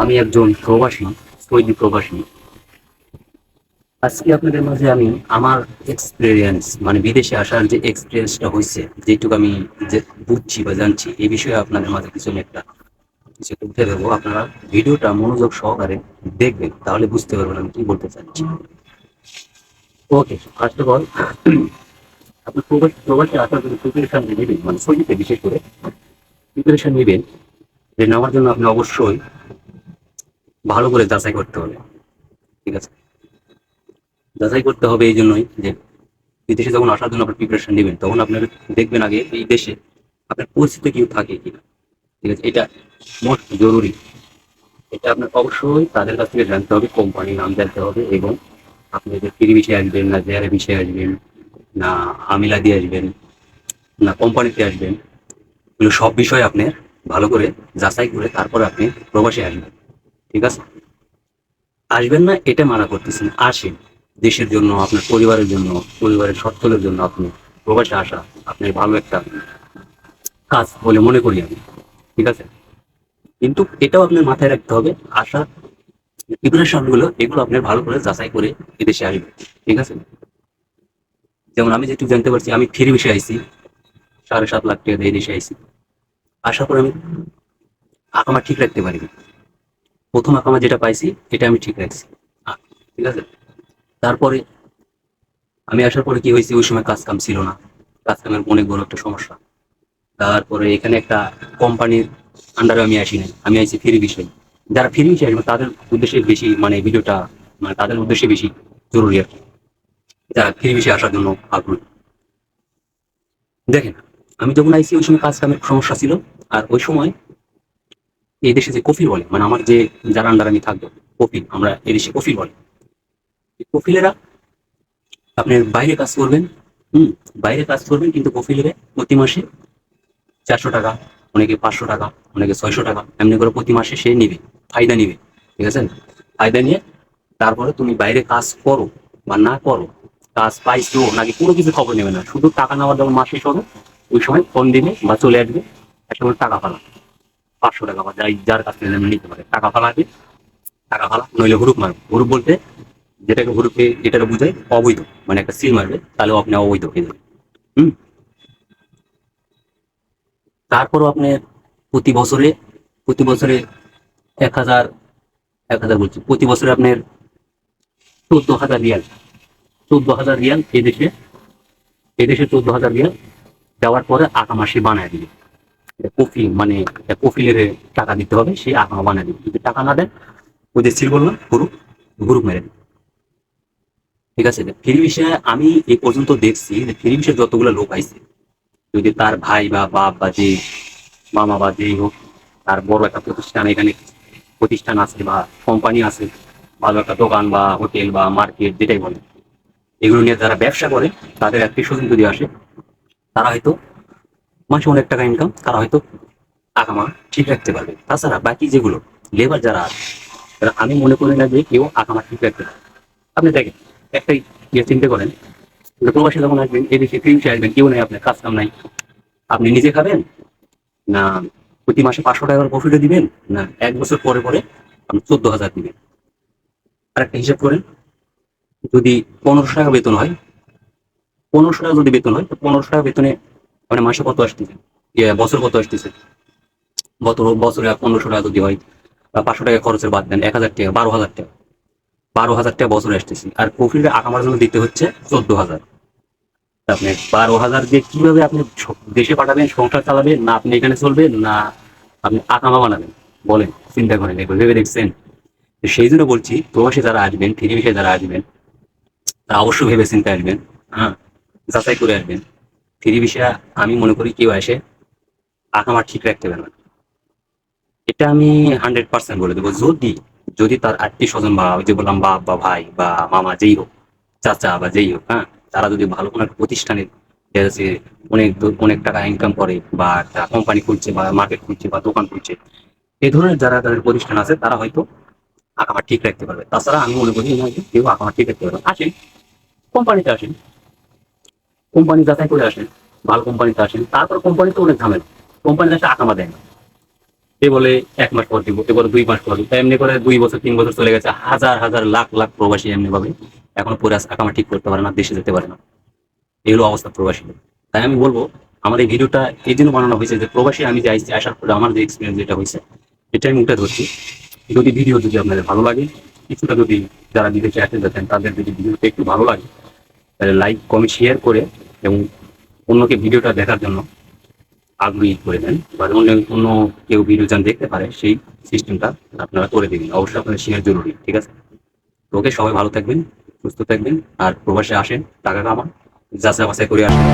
আমি একজন প্রবাসী, সৌদি প্রবাসী। আজকে আপনাদের মাঝে আমি আমার এক্সপিরিয়েন্স, মানে বিদেশে আসার যে এক্সপিরিয়েন্সটা হয়েছে, যেটুকু আমি যে বুঝছি বা জানছি, এই বিষয়ে আপনাদের মাঝে কিছু আমি কিছু একটা উঠে দেবো। আপনারা ভিডিওটা মনোযোগ সহকারে দেখবেন, তাহলে বুঝতে পারবেন আমি কি বলতে চাচ্ছি। ওকে, ফার্স্ট অফ অল, আপনি প্রবাসে আসার জন্য প্রিপারেশন নেবেন, মানে সৌদিতে বিশেষ করে প্রিপারেশন নেবেন। যে নেওয়ার জন্য আপনি অবশ্যই ভালো করে যাচাই করতে হবে। ঠিক আছে, যাচাই করতে হবে এই জন্যই যে বিদেশে যখন আসার জন্য আপনার প্রিপারেশন নেবেন, তখন আপনার দেখবেন আগে এই দেশে আপনার পরিস্থিতি কি থাকে কিনা। ঠিক আছে, এটা মোস্ট জরুরি। এটা আপনার অবশ্যই তাদের কাছ থেকে জানতে হবে, কোম্পানির নাম জানতে হবে, এবং আপনি যে ফ্রি বিষয়ে আসবেন, না জেয়ারে বিষয়ে আসবেন, না আমিলা দিয়ে আসবেন, না কোম্পানিতে আসবেন, এগুলো সব বিষয় আপনার ভালো করে যাচাই করে তারপরে আপনি প্রবাসে আসবেন। ঠিক আছে, আসবেন না এটা মানা করতেছেন, আসেন। দেশের জন্য, আপনার পরিবারের জন্য, পরিবারের সচ্ছলের জন্য আপনি প্রবাসে আসা আপনার ভালো একটা কাজ বলে মনে করি আমি। ঠিক আছে, কিন্তু এটাও আপনার মাথায় রাখতে হবে, আসা প্রিপারেশন গুলো এগুলো আপনার ভালো করে যাচাই করে এদেশে আসবে। ঠিক আছে, যেমন আমি যেটুকু জানতে পারছি, আমি ফ্রি বিষয়ে আইছি, 7.5 লাখ টাকা দিয়ে দেশে আইছি। আসার পর আমি আকামা ঠিক রাখতে পারিনি। প্রথম আকামা যেটা পাইছি এটা আমি ঠিক রাখছি। ঠিক আছে, তারপরে আমি আসার পরে কি হয়েছে, ওই সময় কাজ কাম ছিল না, কাজ কামের অনেক বড় একটা সমস্যা। তারপরে এখানে একটা কোম্পানির আন্ডারে আমি আসি নাই, আমি আইছি ফ্রি বিষয়। যারা ফ্রি বিষয় আসবে তাদের উদ্দেশ্যে বেশি, মানে ভিডিওটা মানে তাদের উদ্দেশ্যে বেশি জরুরি আর কি, যারা ফ্রি বিষয়ে আসার জন্য আগ্রহী। দেখেন, আমি যখন আইসি ওই সময় কাজ কামের সমস্যা ছিল। আর ওই সময় এই দেশে যে কফিল বলে, মানে আমার যে যারা আন্ডার আমি থাকবো, কফিল, আমরা এই দেশে কফিল বলে। এই কফিলেরা আপনার বাইরে কাজ করবেন। হুম, বাইরে কাজ করবেন, কিন্তু কফিলের প্রতি মাসে 400 টাকা, অনেকে 500 টাকা, অনেকে 600 টাকা, এমনি করে প্রতি মাসে সে নিবে, ফায়দা নিবে। ঠিক আছে, ফায়দা নিয়ে তারপরে তুমি বাইরে কাজ করো বা না করো, কাজ পাইছো নাকি, কোনো কিছু খবর নেবে না, শুধু টাকা নেওয়ার যখন মাস শেষ হবে ওই সময় ফোন দিবে বা চলে আসবে, একটা করে টাকা ফালা, 500 টাকা বা যাই যার কাছ থেকে নিতে পারে, টাকা ফালাবে। টাকা ফালা নইলে হুরুপ মারবে। হুরুপ বলতে যেটাকে হুরুপে যেটাকে বোঝায় অবৈধ, মানে একটা সিল মারবে, তাহলে আপনি অবৈধ হয়ে যাবে। হুম, তারপরও আপনি প্রতি বছরে প্রতি বছরে 1,000, 1,000 বলছি, প্রতি বছরে আপনার 14,000 রিয়াল, 14,000 রিয়াল এদেশে 14,000 রিয়াল দেওয়ার পরে আকামা সে বানায় দিবে। এটা কফি, মানে কফিলের টাকা দিতে হবে, সে আকামা বানায় দিবে। যদি টাকা না দেন, ওই যে সিল বললাম গ্রুপ, গ্রুপ মেরে দিবে। ঠিক আছে, ফ্রি বিষয়ে আমি এই পর্যন্ত দেখছি যে ফ্রি বিষয়ে যতগুলো লোক আইছে, যদি তার ভাই বা বাপ বা যে মামা বা যেই হোক, তার বড় একটা প্রতিষ্ঠান এখানে প্রতিষ্ঠান আছে বা কোম্পানি আছে, ভালো একটা দোকান বা হোটেল বা মার্কেট যেটাই বলে, এগুলো নিয়ে যারা ব্যবসা করে, তাদের আত্মীয় স্বজন যদি আসে, তারা হয়তো মাসে অনেক টাকা ইনকাম, তারা হয়তো আকামা ঠিক রাখতে পারবে। তাছাড়া বাকি যেগুলো লেবার যারা আছে, আমি মনে করি না যে কেউ আকামা ঠিক রাখতে পারে। আপনি দেখেন, একটাই ইয়ে চিন্তা করেন, যে প্রবাসী যখন আসবেন, এদেশে ফ্রি আসবেন, কেউ নেই, আপনার কাজ কাম নাই, আপনি নিজে খাবেন, না প্রতি মাসে 500 টাকার প্রফিটে দিবেন, না 1 বছর পরে পরে আপনি 14,000 দিবেন। আর একটা হিসাব করেন, যদি 1500 টাকা বেতন হয়, 1500 টাকা যদি বেতন হয়, তো 1500 টাকা বেতনে মানে মাসে কত আসতেছে, বছর কত আসতেছে, বছরে 1500 টাকা যদি হয়, বা 500 টাকা খরচের বাদ দেন, 1,000 টাকা, 12,000 টাকা, 12,000 টাকা বছরে আসতেছে। আর প্রফিটে আকামার জন্য দিতে হচ্ছে 14,000। আপনি 12,000 দিয়ে কিভাবে আপনি দেশে পাঠাবেন, সংসার চালাবেন, না আপনি এখানে চলবেন, না আপনি আকামা বানাবেন, বলেন, চিন্তা করেন, এগুলো ভেবে দেখছেন? সেই জন্য বলছি, প্রবাসী যারা আসবেন, ফিরে এসে যারা আসবেন, তারা অবশ্যই ভেবে চিন্তে আসবেন। হ্যাঁ, যাচাই করে আসবেন। ফ্রি বিষয়ে আমি মনে করি কেউ এসে আকামা ঠিক রাখতে পারবে না, এটা আমি 100% বলে দেবো। যদি যদি তার আত্মীয় স্বজন বা ওই যে বললাম বাপ বা ভাই বা মামা যেই হোক, চাচা বা যেই হোক, হ্যাঁ, তারা যদি ভালো কোনো একটা প্রতিষ্ঠানে দেখা যাচ্ছে অনেক টাকা ইনকাম করে, বা একটা কোম্পানি খুলছে বা মার্কেট খুলছে বা দোকান খুলছে, এই ধরনের যারা তাদের প্রতিষ্ঠান আছে, তারা হয়তো আকামা ঠিক রাখতে পারবে। তাছাড়া আমি মনে করি না যে কেউ আকামা ঠিক রাখতে পারবে। আসেন, কোম্পানিতে আসেন, কোম্পানি যাচাই করে আসেন, ভালো কোম্পানিতে আসেন, তারপর কোম্পানিতে অনেক ঝামেলা, কোম্পানিতে একটা আকামা দেয় না। এ বলে 1 মাস পর দিব, এ বলে 2 মাস পর দিব, এমনি করে 2 বছর 3 বছর চলে গেছে, হাজার হাজার লাখ লাখ প্রবাসী এমনি ভাবে এখনো পরে আছে, আকামা ঠিক করতে পারে না, দেশে যেতে পারে না। এই হলো অবস্থা প্রবাসী। তাই আমি বলবো, আমার এই ভিডিওটা এই জন্য বানানো হয়েছে যে প্রবাসী আমি যে আইসি, আসার পরে আমার যে এক্সপিরিয়েন্স যেটা হয়েছে এটা আমি উঠে ধরছি। যদি ভিডিও যদি আপনাদের ভালো লাগে, কিছুটা যদি যারা বিদেশে আসতে যাচ্ছেন তাদের যদি ভিডিওটা একটু ভালো লাগে, তাহলে লাইক কমেন্ট শেয়ার করে এবং অন্যকে ভিডিওটা দেখার জন্য আগ্রহী করে দেন, বা অন্য অন্য কেউ ভিডিও যান দেখতে পারে সেই সিস্টেমটা আপনারা করে দিবেন। অবশ্যই আপনাদের শেয়ার জরুরি, ঠিক আছে? তো ওকে, সবাই ভালো থাকবেন, সুস্থ থাকবেন, আর প্রবাসে আসেন, টাকা কামান, যাচাই বাছাই করে আসেন।